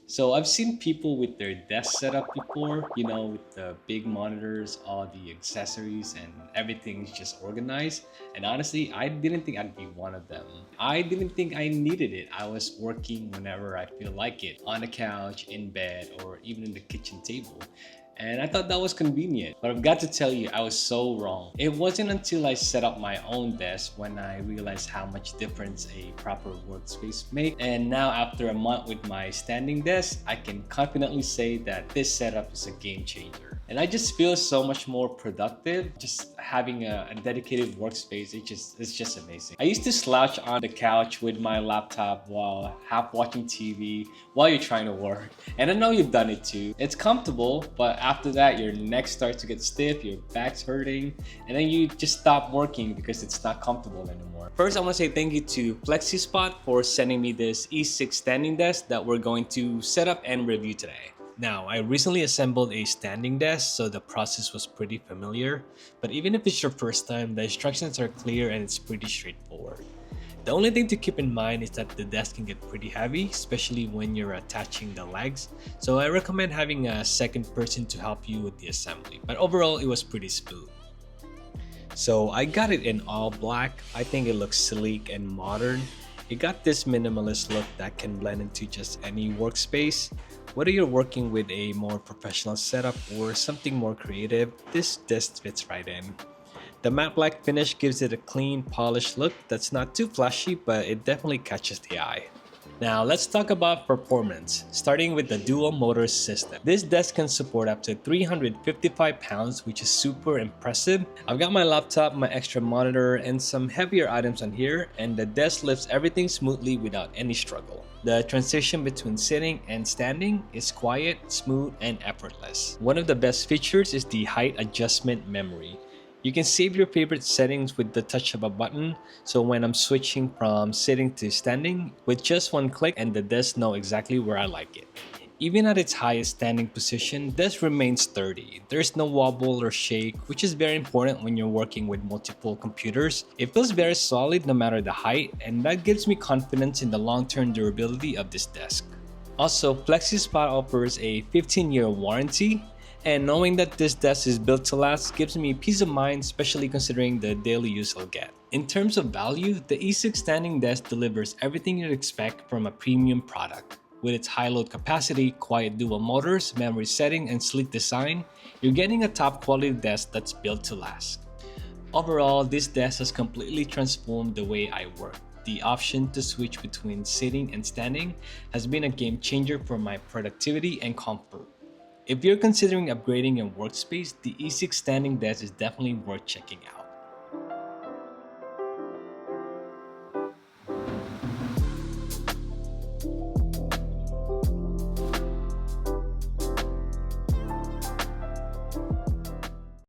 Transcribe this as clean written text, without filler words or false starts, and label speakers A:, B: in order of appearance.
A: So I've seen people with their desk setup before, with the big monitors, all the accessories, and everything's just organized. And honestly, I didn't think I'd be one of them. I didn't think I needed it. I was working whenever I feel like it, on the couch, in bed, or even in the kitchen table. And I thought that was convenient. But I've got to tell you, I was so wrong. It wasn't until I set up my own desk when I realized how much difference a proper workspace makes. And now after a month with my standing desk, I can confidently say that this setup is a game changer. And I just feel so much more productive just having a dedicated workspace. It's just amazing. I used to slouch on the couch with my laptop while half watching TV while you're trying to work. And I know you've done it too. It's comfortable, but after that, your neck starts to get stiff, your back's hurting, and then you just stop working because it's not comfortable anymore. First, I want to say thank you to Flexispot for sending me this E6 standing desk that we're going to set up and review today. Now, I recently assembled a standing desk, so the process was pretty familiar, but even if it's your first time, the instructions are clear and it's pretty straightforward. The only thing to keep in mind is that the desk can get pretty heavy, especially when you're attaching the legs, so I recommend having a second person to help you with the assembly, but overall it was pretty smooth. So I got it in all black. I think it looks sleek and modern. It got this minimalist look that can blend into just any workspace. Whether you're working with a more professional setup or something more creative, this desk fits right in. The matte black finish gives it a clean, polished look that's not too flashy, but it definitely catches the eye. Now let's talk about performance, starting with the dual motor system. This desk can support up to 355 pounds, which is super impressive. I've got my laptop, my extra monitor, and some heavier items on here, and the desk lifts everything smoothly without any struggle. The transition between sitting and standing is quiet, smooth, and effortless. One of the best features is the height adjustment memory. You can save your favorite settings with the touch of a button, so when I'm switching from sitting to standing, with just one click and the desk know exactly where I like it. Even at its highest standing position, desk remains sturdy. There's no wobble or shake, which is very important when you're working with multiple computers. It feels very solid no matter the height, and that gives me confidence in the long-term durability of this desk. Also, Flexispot offers a 15-year warranty, and knowing that this desk is built to last gives me peace of mind, especially considering the daily use I'll get. In terms of value, the E6 standing desk delivers everything you'd expect from a premium product. With its high load capacity, quiet dual motors, memory setting, and sleek design, you're getting a top quality desk that's built to last. Overall, this desk has completely transformed the way I work. The option to switch between sitting and standing has been a game changer for my productivity and comfort. If you're considering upgrading your workspace, the E6 standing desk is definitely worth checking out.